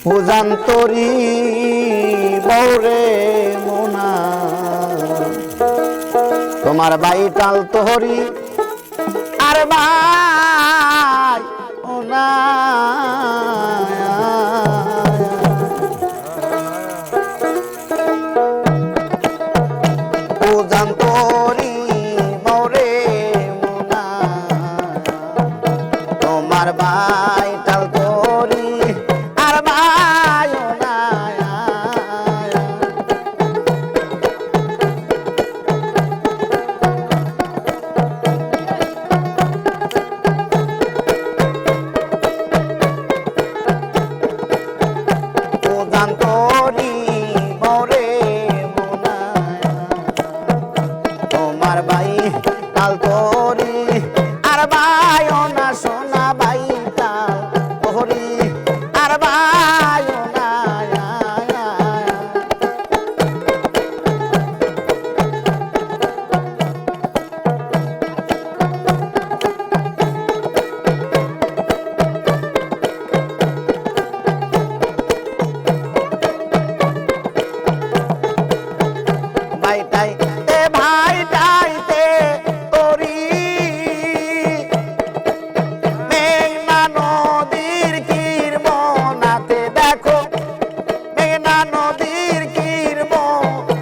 উজান্তরি বৌরে মোনা তোমার বাইটাল তোহরি আর ভাই ওনা উজান্তরি বৌরে মোনা তোমার বাইটাল তোহরি আর ভাই ওনা উজান্তরি বৌরে মোনা তোমার বাই তাল তোরি আর ভাই ওনা সোনা বাই তাল তোরি আর ভাই ওনা ভাইটাইতে ভাইটাইতে তোরি মেঘনা নদীর কিরমনাতে দেখো মেঘনা নদীর কিরমনাতে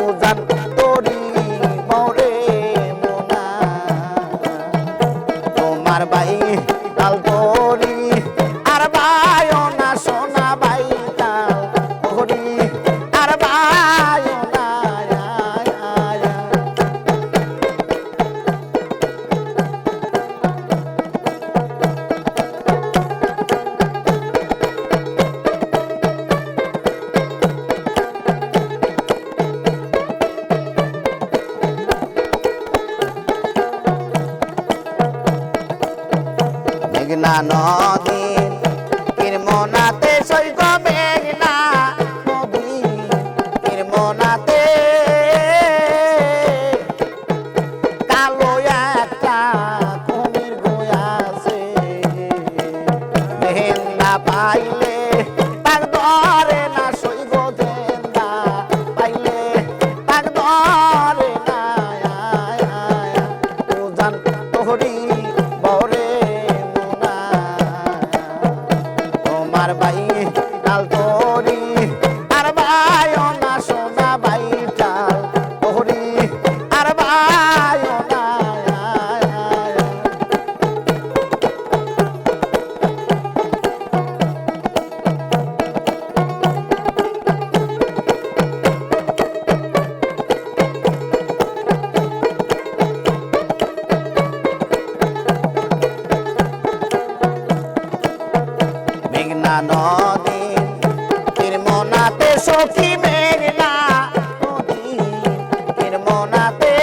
উজান তোরি বৌরে মোনা তোমার বাই তাল তোরি আর ভাই ওনা সোনা বাই তাল তোরি আর ভাই ওনা মেঘনা নদীর কিরমনাতে সৈক মেঘনা নদীর কিরমনাতে কালো একটা কুমির গয়াছে দেন্দা পাইলে তাক ধরে না সৈব দেন্দা পাইলে তাক ধরে না উজান তোহরি বৌরে মোনা তোমার বাই তাল তোরি আর ভাই ওনা সোনা বাই তাল তোরি আর ভাই ওনা মেঘনা নদী কিরমনাতে সখী মেঘনা নদী কিরমনাতে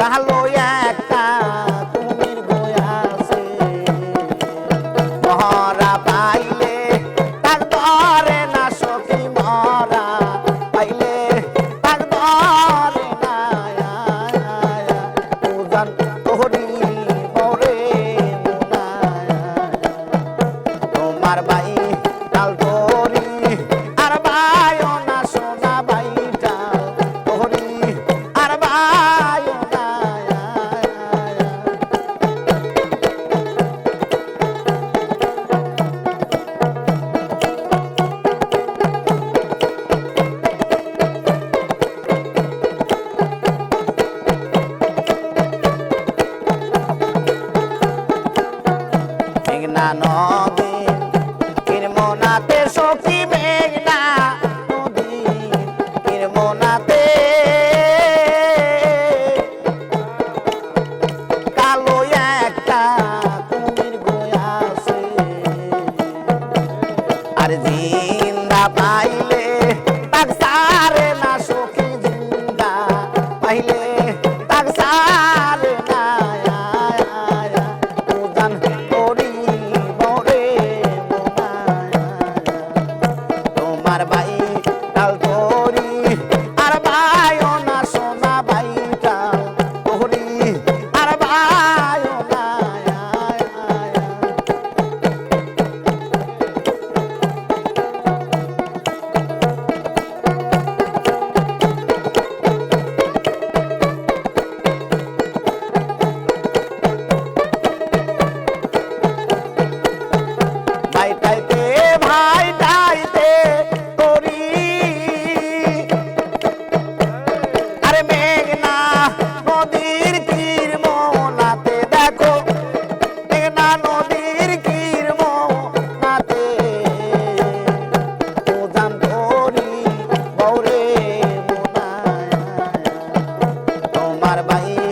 কালো একটা কুমির গয়াছে মহরা পাইলে তাক ধরে না সখী মহরা পাইলে তাক ধরে না উজান তোহরি বৌরে মোনা তোমার বাই তাল তোরি আর ভাই ওনা সোনা বাই তাল তোরি আর ভাই ওনা মেঘনা নদী কিরমনাতে সখী মেঘনা নদী কিরমনাতে কালো একটা কুমির গয়াছে আর জিন্দা পাইলে তাক সারে না সখী জিন্দা পাইলে তাক সারে না উজান তোরি বৌরে আর বাই